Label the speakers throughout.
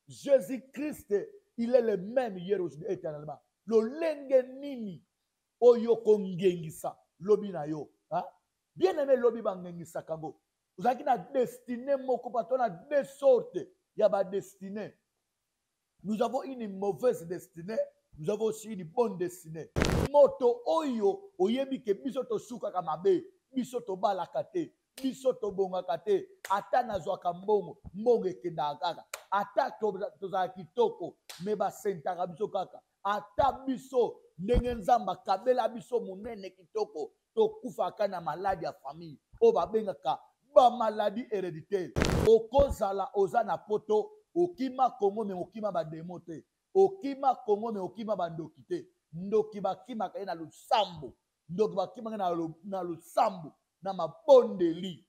Speaker 1: Jésus-Christ, il est le même hier, aujourd'hui, éternellement. Le lenge nini, oyo kongengisa, lobi na yo. Bien aimé, lobi bangengisa kango. Vous avez une destinée, moko patona deux sortes. Il y a ma destinée. Nous avons une mauvaise destinée. Nous avons aussi une bonne destinée. Moto oyo, oyebi ke biso to suka kamabe, biso to balakate, biso to bongakate, ata nazwaka mbongo, mbongo ekenda kaka. Ata tozala kitoko, meba sentaka biso kaka. Ata biso ndenge nzamba kabela biso munene kitoko, to kufaka na maladie ya famille. O babengaka ba maladie héréditaire. Okozala ozana poto, okima Kongo me okima ba demote. Okima Kongo me okima ba ndokite. Ndoki bakima kaye na lusambo. Ndoki bakima na lusambo. Na mabondeli.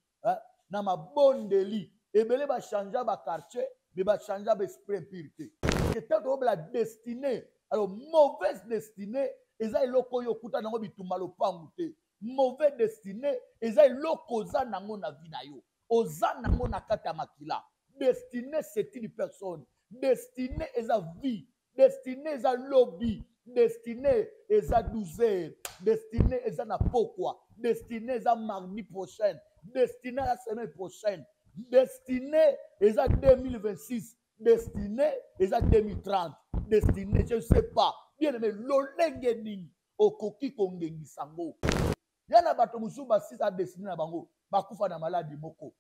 Speaker 1: Na mabondeli. Ebele ba chanja ba quartier, mais ba chanja ba esprit impurité. C'est la destinée. Alors, mauvaise destinée, eza eloko yo kuta nango bitumba lopangu te. Mauvaise destinée, eza eloko za nango na vida yo. Oza nango na kata makila. Destinée, c'est une personne. Destinée, eza vie. Destinée, eza lobby. Destinée, eza 12 heures. Destinée, eza na pokwa. Destinée, eza mardi prochain. Destinée, la semaine prochaine. Destinée, eza 2026. Destinée, eza 2030. Destinée, je ne sais pas. Bien aimé, lolenge nini okoki kongengisa ngo. Yana bato musu basisa destinée na bango. Bakufa na maladie moko.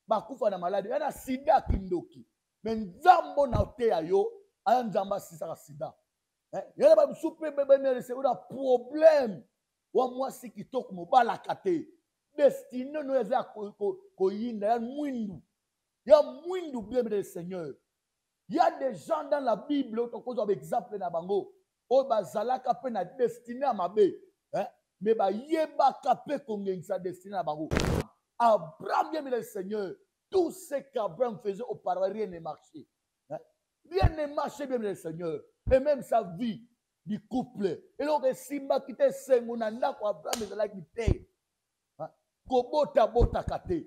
Speaker 1: Bakufa na maladie. Yana sida kindoki. Mais nzambo na oteya yo, aya nzamba sisa sida. Yana ba musu pe bebe c'est un problème. Wa mwasi kitoko mobala kate. Destinée no eza ko yinda ya mwindu. Ya mwindu bien le Seigneur. Il y a des gens dans la Bible, on a exemple na bango, o bazalaka pe na destiné à mabe, mais ba yeba kape kongengisa destiné à bango. Abraham bien le Seigneur, tout ce qu'Abraham faisait auparavant rien ne marchait. Rien ne marchait bien le Seigneur, et même sa vie du couple. Et donc simba kite sengunanda ko Abraham ezala kite. Kobota bota kate.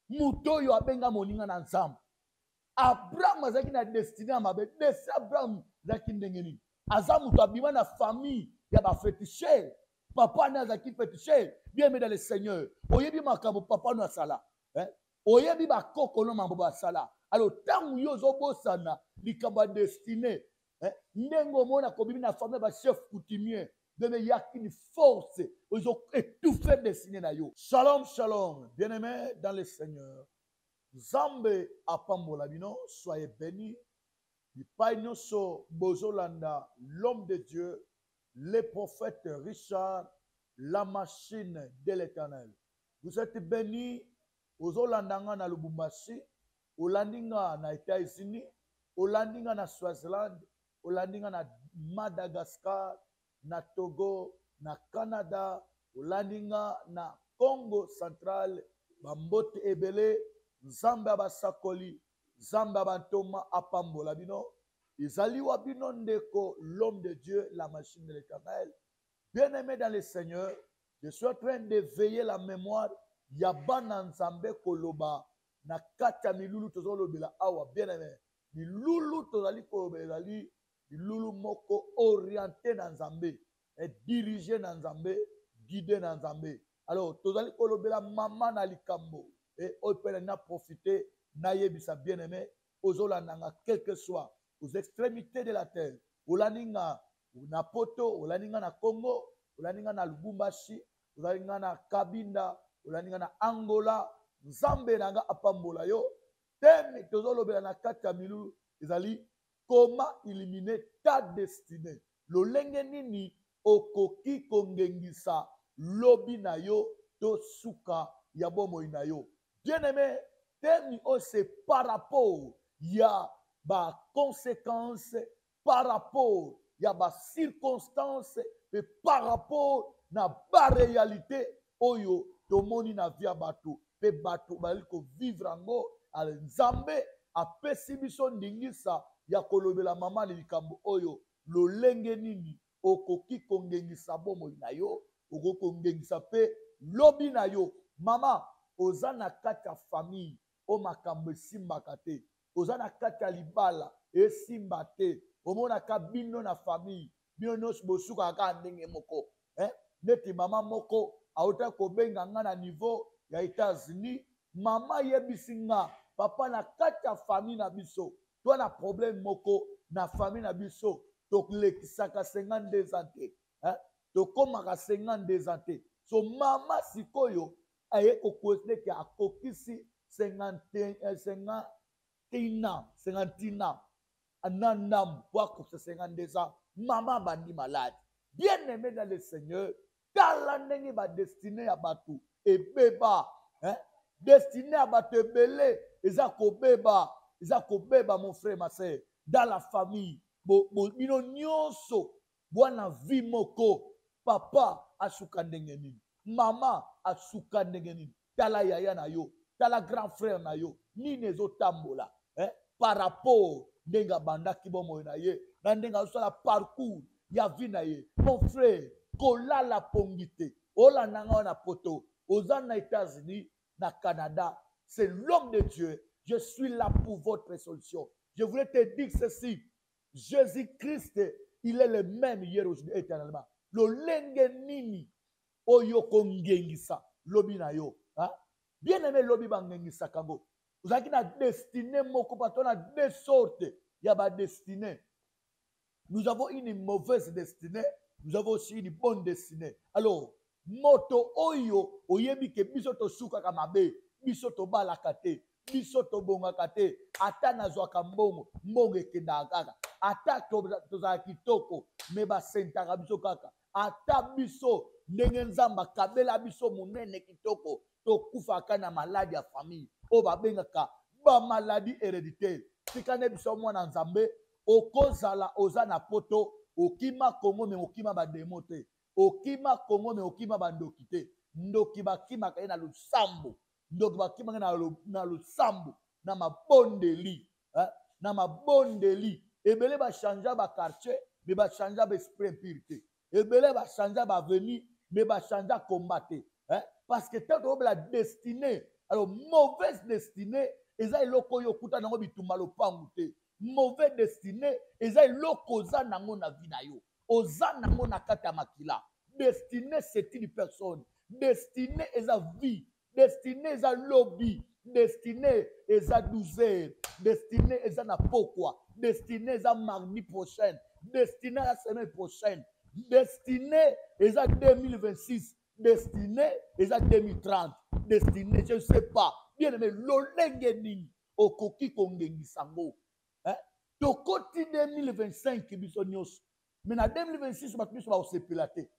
Speaker 1: Muto yo abenga moninga na nzambe. Abraham azaki na destiné à mabe. Destiné Abraham zaki ndengeni. Azamu to abima na famille ya ba féticheur. Papa na zaki féticheur. Bien aimé dans le Seigneur. Oyebi makambo papa no asala. Oyebi ba koko no mambo ba sala. Alors tangu yo zobosana likamba destiné. Ndengo mona ko bibi na famille ba chef coutumier. De yaki une force. Ils ont étouffé destiné na yo. Shalom shalom. Bien aimé dans le Seigneur. Zambe apambola bino, soyez bénis. Ipainoso Bozolanda, l'homme de Dieu, le prophète Richard, la machine de l'Éternel. Vous êtes bénis. Ozolandanga na Lubumbashi, Olandinga na États-Unis, Olandinga na Swaziland, Olandinga na Madagascar, na Togo, na Canada, Olandinga na Congo central, Bambote Ebele. Zamba basakoli, Zamba bantoma apambola bino, Izali wabino ndeko, l'homme de Dieu, la machine de l'Éternel. Bien-aimé dans le Seigneur, je suis en train de veiller la mémoire, Yabana Nzambe koloba, na kata milulu tozolo bila awa, bien-aimé. Milulu tozali kolobelali, milulu moko orienté dans Nzambe, et dirigé dans Nzambe, guidé dans Nzambe. Alors, tozali kolobela maman na likambo. Et on peut en profiter, naïebisa bien-aimé, aux Olandanga, quel que soit, aux extrémités de la terre, Olaninga, na Poto, Olaninga na Congo, Olaninga na Lubumbashi, Olaninga na Kabinda, Olaninga na Angola, Nzambe nanga apambola yo, teme tozolobela na kata milu, ezali, comment éliminer ta destinée. Lolenge nini, okoki kongengisa, lobi na yo, to suka, yabomo ina yo. Bien-aimé, c'est par rapport, il y a des conséquences, par rapport, il y a des circonstances, et par rapport à la réalité, oyo, tomoni na via bato, pe bato, baliko vivre ango, al nzambe, a pesibison dingisa, ya kolobela mama likambo oyo, lo lenge nini, okoki kongengisa bomo na yo, oko kongengisa pe, lobi na yo, mama, ozana kata famille o makambo simbaka te ozana kati ya libala esimba te omonaka bino na famille bino nyonso bosuka kaka ndenge moko neti mama moko auta kobenga nga na niveau ya États-Unis mama yebisi nga papa na kati ya famille na biso to na problème moko na famille na biso tolekisaka 52 ans te tokomaka 52 ans te so mama sikoyo aye kokonsidere akokisi 51 ans anandam pour 52 ans maman bandi malade bien aimé dans le Seigneur tala ndenge ba destiné ya batu ebeba destiné ya batu ebele eza kobeba mon frère ma sœur dans la famille bino nyonso bwana vie moko papa asuka ndenge nini mama asuka ndenge nini tala yaya na yo tala grand frère na yo nini ezotambola par rapport ndenge abandaki bomoi na ye na ndenge azosala parcours ya vie na ye mon frère kolala pongi te olanda nga na poto oza na États-Unis na Canada c'est l'homme de Dieu je suis là pour votre solution je voulais te dire ceci Jésus-Christ il est le même hier aujourd'hui éternellement lolenge nini oyo kongengisa lobi na yo bien aimé lobi bangengisa kango ozaki na destinée moko pato na deux sortes ya ba destinée nous avons une mauvaise destinée nous avons aussi une bonne destinée alors moto oyo oyebi ke biso tosukaka mabe biso tobalaka te biso tobongaka te ata nazwaka mbongo ekendaka kaka ata tozala kitoko me basentaka biso kaka ata biso ndenge nzambe akabela biso monene kitoko tokufaka na maladi ya famille oyo babengaka bamaladi héréditaire tika nde biso mwana nzambe okozala oza na poto okima kongo me okima bademo te okima kongo me okima bandoki te ndoki bakimaka ye na lusambo ndoki bakimaka na lusambo na mabondeli na mabondeli ebele bachangea baquartier me bachangea baesprit impur te ebele bachangea baveni me bachangea combat te parce que tant la destinée alors mauvaise destinée eza eloko oyo okuta nango bitumba lopangu te mauvais destinée eza eloko oza nango na vie na yo oza nango na kati ya makila destinée c'est une personne destinée eza vie destinée eza lobby destinée eza 12 heures destinée eza na pokwa destinée eza mardi prochaine destinée la semaine prochaine destinée eza 2026 destinée eza 2030 destinée je ne sais pas bien aimé lolenge nini okoki kongengisa ngo tokoti 2025 biso nyonso mais na 2026 bato biso bakosepela te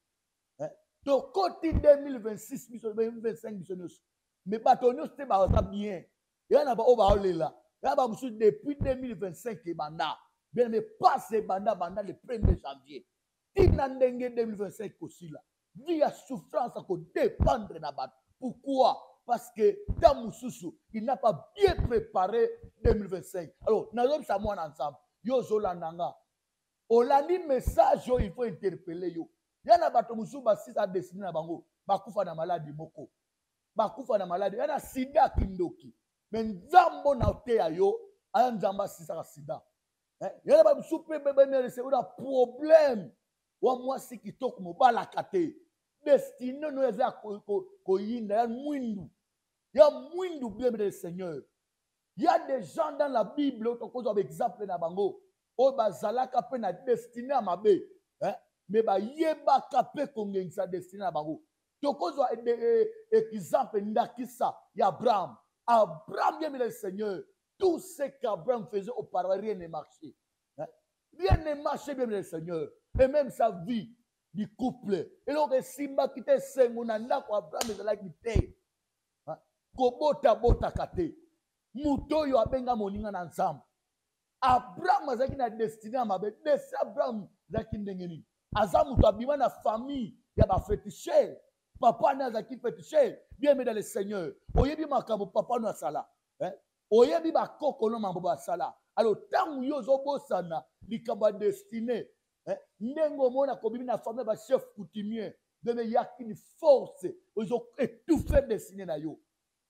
Speaker 1: tokoti 2026 biso 2025 biso nyonso mais bato nyonso te baza bien eya na baoyo baolela eya bamosusu depuis 2025 ebanda bien aimé passe ebanda banda le 1er janvier tina ndenge 2025 kosila vie ya souffrance akodépendre na bato pourquoi parce que dans Moussousou, il n'a pas bien préparé 2025. Alors, nous avons ça ensemble. Yo zolandanga. Olandi message yo il faut interpeller yo. Yana bato Moussou basi sa destiné na bango. Bakufa na maladie moko. Bakufa na maladie. Yana sida kindoki. Mais nzambo na oteya yo, aya nzamba sisa sida. Yana ba Moussou pe bebe ne recevoir un problème. Wa mwasi kitoko mobala kate. Destiné nous est à koyinda ya mwindu. Ya mwindu bien le Seigneur. Il y a des gens dans la Bible au cause of exemple na bango. O bazalaka pe na destiné à mabe. Mais ba yeba kape kongengisa destiné na bango. To cause of exemple ndakisa ya Abraham. Abraham bien le Seigneur. Tout ce qu'Abraham faisait auparavant rien ne marchait. Rien ne marchait bien le Seigneur. Et même sa vie du couple. Et donc, Simba qui était sengonanda pour Abraham ezalaki te. Kobota bota kate. Muto yo abenga moninga na nzambe. Abraham azaki na destiné à mabe. Desi Abraham zaki ndenge nini. Aza muto abima na famille ya ba féticheur. Papa na zaki féticheur. Bien mais dans le Seigneur. Oyebi makambo papa no asala. Oyebi ba koko no mambo ba sala. Alors tangu yo zobosana likambo destiné. Nengo mona kobimi na famille ba chef coutumier de me yaki une force ils ont étouffé destiné na yo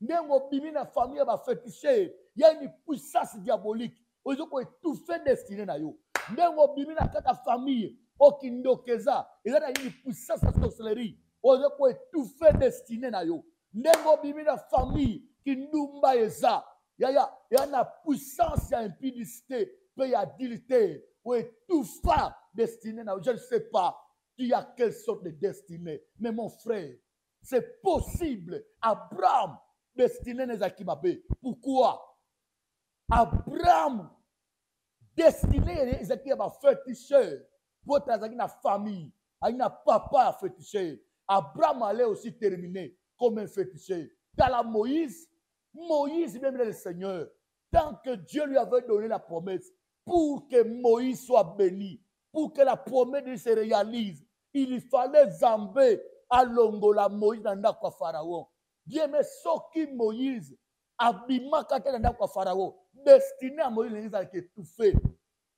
Speaker 1: nengo bimi na famille ba féticheur Il y a une puissance diabolique. Ils ont étouffé destinée na yo. Ndengo bimi na kata famille. Okindokeza. Il y a une puissance de sorcellerie. Ils ont étouffé destinée na yo. Ndengo bimi na famille. Kindumba eza. Il y a une puissance d'impudicité. Peut y adultère. Ou étouffer destinée na yo. Je ne sais pas. Tu as quelle sorte de destinée. Mais mon frère, c'est possible. Abraham, destiné n'est Akimabe. Pourquoi? Abraham, destiné n'est Akimabe féticheur. Pour ta famille, il n'a papa féticheur. Abraham allait aussi terminer comme un féticheur. Dans la Moïse, même le Seigneur, tant que Dieu lui avait donné la promesse, pour que Moïse soit béni, pour que la promesse se réalise, il fallait Zambé à Longola Moïse dans le Pharaon. Bien, mais ce qui Moïse abima kata dans le Pharaon, destiné à Moïse, il a été tout fait.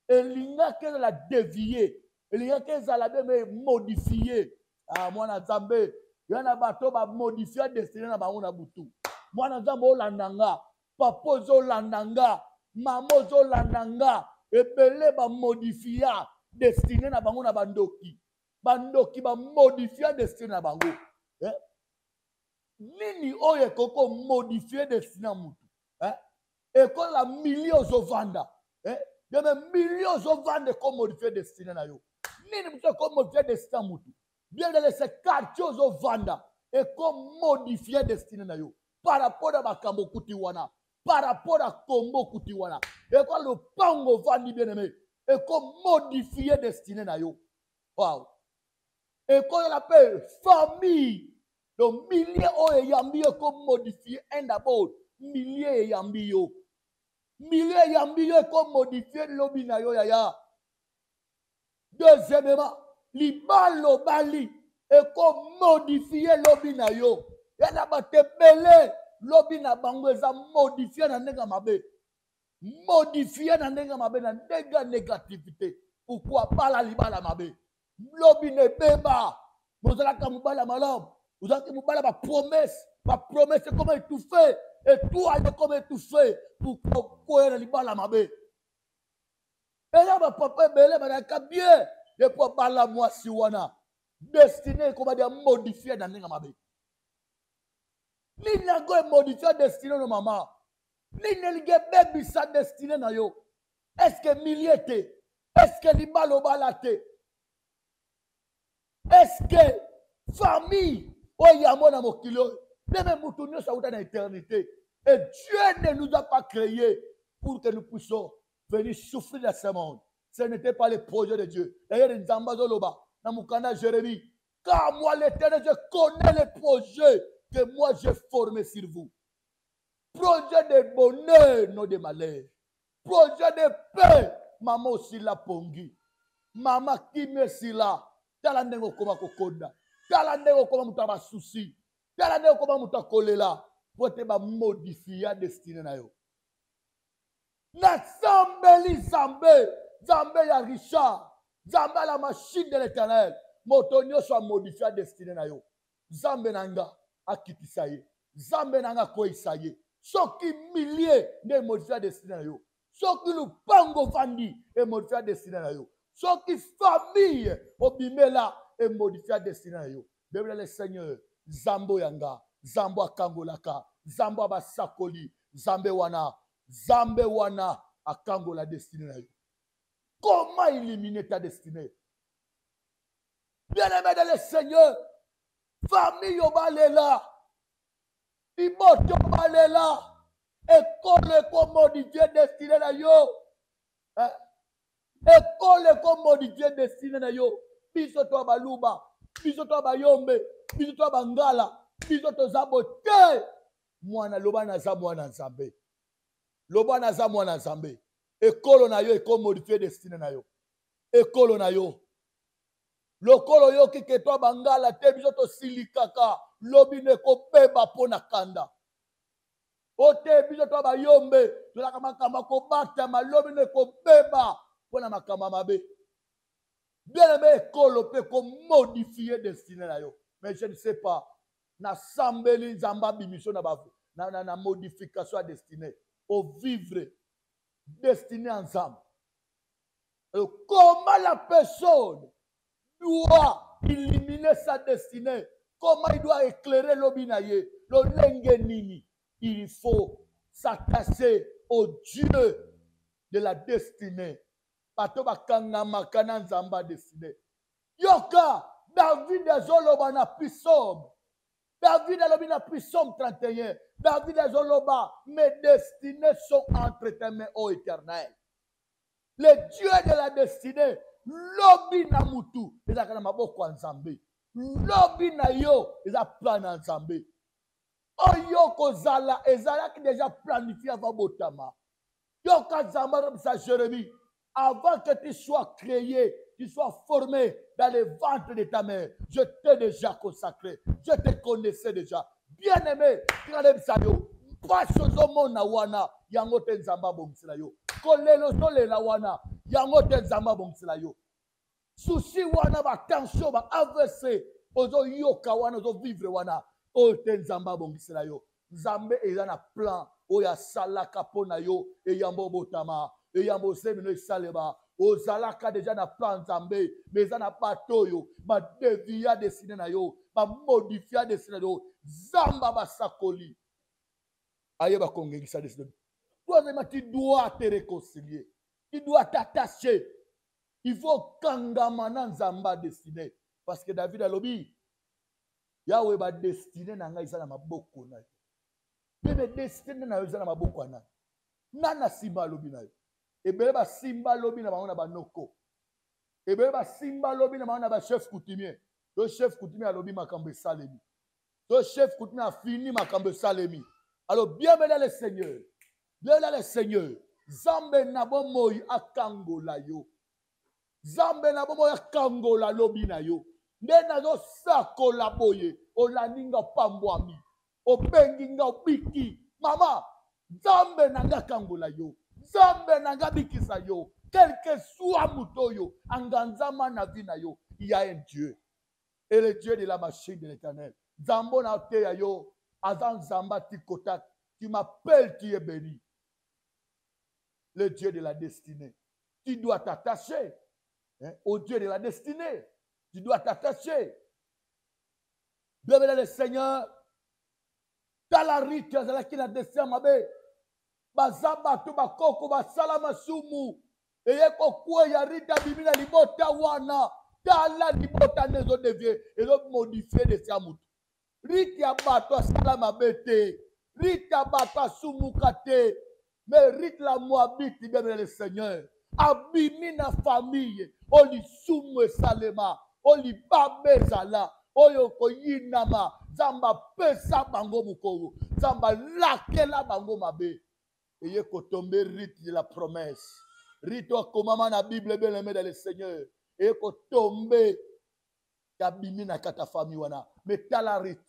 Speaker 1: Et il a qu'elle l'a dévié, il a qu'elle l'a même modifié. Ah, moi, na Zambé, il y a un bateau qui a modifié destiné à Mauna Boutou. Moi, na Zambé, Landanga, Papa Zolandanga, Maman Zolandanga, et Belé va modifier destiné à Mauna Bandoki. Bandoki va modifier destiné à Bango. Nini oye koko modifier destiné à Moutou. Et quand la millions de vanda, il y a millions de vanda qui modifier destiné à yo. Nini moutou qui modifier destiné à Moutou. Bien de ces quartiers de vanda et qui modifier destiné à yo. Par rapport à Makambo Kutiwana, par rapport à Kombo Kutiwana. Et quand le pango vandi bien aimé, et qui modifier destiné à yo. Wow. Et quand on l'appelle famille, donc milliers de yambio comme modifié, un d'abord, milliers de yambio. Milliers de yambio comme modifié l'obinayo yaya. Deuxièmement, l'ibalo bali, et comme modifié l'obinayo. Il y a pas de belé, l'obina bango est modifié dans nega mabe. Modifié dans nega mabe, dans nega négativité. Pourquoi pas la libala mabe? L'obine beba. Vous allez kamubala malam. Vous allez kamubala ma promesse. Ma promesse c'est comment étouffer. Et tout a comment étouffer. Pour quoi la libala mabe. Et là, ma papa belé, ma bien. Et pour bala moi si wana. Destiné, comment dire, modifié dans nega mabe. Ni n'a pas modifié destiné de maman. Ni n'a pas baby sa destiné na yo. Est-ce que millier te? Est-ce que li balo balate? Est-ce que famille oyamo na mokilo? Même moutounio ça dans l'éternité. Et Dieu ne nous a pas créés pour que nous puissions venir souffrir dans ce monde. Ce n'était pas le projet de Dieu. D'ailleurs, Nzamba Zoloba, dans mon canal Jérémie, car moi l'éternel, je connais les projets que moi j'ai formé sur vous. Projet de bonheur, non de malheur. Projet de paix, maman aussi la pongi. Maman qui me si là. Talandego koma kokonda. Talandego koma mutaba souci. Talandego koma mutakolela. Pote ba modifier destinée na yo. Na zambeli zambe. Zambe ya Richard. Zambe la machine de l'éternel. Motonio soit modifier destinée na yo. Zambe nanga. Akitisa ye. Zambe nanga koisa ye. Soki milliers de modifier destinée na yo. Soki lupango vandi et modifier destinée na yo. Soki famille obimela et modifier destinée na yo. Bible le Seigneur. Zambo yanga. Zambo akangolaka. Zambo abasakoli. Zambe wana akangola destinée na yo. Comment éliminer ta destinée? Bien-aimé dans le Seigneur. Famille obalela. Imoto obalela. École comme modifier destinée na yo. École comme modifier destinée na yo. Biso to baluba. Biso to bayombe. Biso to bangala. Biso to zabote. Mwana loba na za mwana nzambe. Loba na za mwana nzambe. École na yo école modifier destinée na yo. École na yo. Lokolo yo kike to bangala te biso to silikaka. Lobi ne ko beba pona kanda. Ote biso to bayombe. Tolaka makamba ko bata malobi ne ko beba pona makamba mabe. Bien aimé école peut modifier destinée na yo. Mais je ne sais pas. Na sambeli zamba bimission na bafu. Na modification à destinée. au vivre destiné ensemble. Alors, comment la personne doit éliminer sa destinée? Comment il doit éclairer l'obinaye, l'olengenini? Il faut s'attacher au Dieu de la destinée. Yoka, David azoloba na Psaume. David a pris Psaume 31. David azoloba, mes destinées sont entre tes mains, ô Éternel. Le Dieu de la destinée, lobi na mutu, ils ont maboko nzambe. Lobi na yo, ils ont plan nzambe. Oyo kozala, ezala qui déjà planifié avant botama. Yoka zamba sa Jérémie, avant que tu sois créé, tu sois formé dans le ventre de ta mère, je t'ai déjà consacré, je te connaissais déjà. Bien-aimé, Kaleb Sayo, pas sozomo na wana, yango te nzamba bomsila yo. Kolelo sole la wana, yango te nzamba bomsila yo. Souci wana ba tension ba AVC, ozo yoka wana ozo vivre wana, o te nzamba bomsila yo. Nzambe eza na plan, oya salaka pona yo, e yambo botama, e yambo semino saleba. Ozalaka déjà na plan nzambe, mais eza na bato yo, ba devia destiné na yo, ba modifia destiné na yo, zamba basakoli. Aye ba kongengisa destiné. Toi, tu dois te réconcilier. Tu dois t'attacher. Il faut kangamana nzamba destiné. Parce que David a lobi, Yahweh ba destiné na nga isa na maboko na yo. Bebe destiné na yo isa na maboko na. Nana simba lobi na yo. Ebele ba simba lobi na bango na banoko. Ebele ba simba lobi na bango na ba chef coutumier. Le chef coutumier a lobi makambe salemi. Le chef coutumier a fini makambe salemi. Alors bienvenue le Seigneur. Bienvenue le Seigneur. Zambe na bomoyi akangola yo. Zambe na bomoyi akangola lobi na yo. Nena zo sakola boye. Olaninga pambwami. Obengi nga obiki. Mama. Zambe na nga kangola yo. Zambe na nga bikisa yo. Quel que soit mutoyo. Anganzama na vina yo. Il y a un Dieu. Et le Dieu de la machine de l'Éternel. Zambo na teya yo. Azan zamba tikotak. Tu m'appelles, tu es béni. Le Dieu de la destinée. Tu dois t'attacher au Dieu de la destinée. Tu dois t'attacher. Bienvenue le Seigneur. Dans la rite, qui la destinée, mabe. Bazaba tu bakoko basalama sumu. Eye kokwe ya rita bibina libota wana. Tala libota nezo devie. Et l'autre modifié de siamutu. Rite ya bato salama bete. Rite ya bato sumukate. Mais rite la Moabite, bien le Seigneur. Abimi na famille. Oli sumu salema. Oli babe zala. Oyo koyinama. Zamba pesa bango mukoro. Zamba lakela bango mabe. Et kotombe rite de la promesse. Rite comme na Bible bien aimé dans le Seigneur. Et kotombe kabimi na kata famille wana. Mais t'as la rite.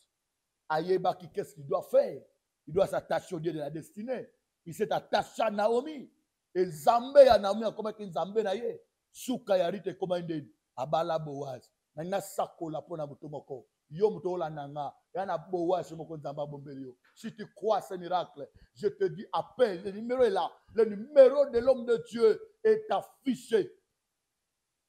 Speaker 1: Ayeba qui qu'est-ce qu'il doit faire? Il doit s'attacher au Dieu de la destinée. Il s'est attaché à Naomi. Et Zambé à Naomi a comme un Zambé na ye. Souka ya rite comme un den. Abala Boaz. Nanga sako la pona mutomoko. Yo mutola nanga. Yana Boaz moko Zamba bombelio. Si tu crois ce miracle, je te dis appelle. Le numéro est là. Le numéro de l'homme de Dieu est affiché.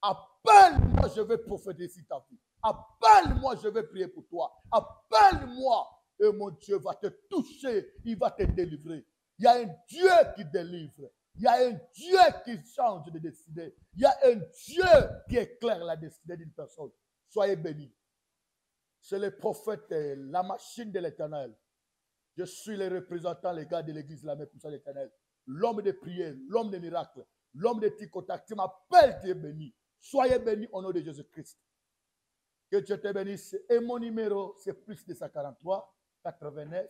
Speaker 1: Appelle-moi, je vais prophétiser ta vie. Appelle-moi, je vais prier pour toi. Appelle-moi. Et mon Dieu va te toucher. Il va te délivrer. Il y a un Dieu qui délivre. Il y a un Dieu qui change de destinée. Il y a un Dieu qui éclaire la destinée d'une personne. Soyez bénis. C'est le prophète, la machine de l'Éternel. Je suis le représentant, les gars de l'église de la main puissante de l'Éternel. L'homme de prière, l'homme de miracles, l'homme de ticotac. Tu m'appelles, tu es béni. Soyez bénis au nom de Jésus-Christ. Que Dieu te bénisse. Et mon numéro, c'est plus 243 89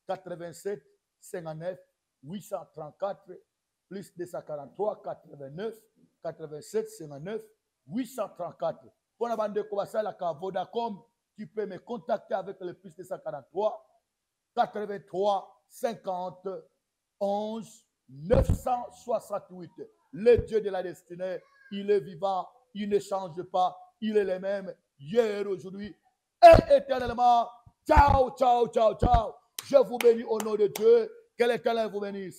Speaker 1: 87 59 834 plus 243 89 87 59 834. Pour la bande de Kobasa, la Vodacom, tu peux me contacter avec le plus 243 83 50 11 968. Le Dieu de la destinée, il est vivant, il ne change pas, il est le même hier, aujourd'hui et éternellement. Ciao, ciao, ciao, ciao. Je vous bénis au nom de Dieu. Que l'Éternel vous bénisse.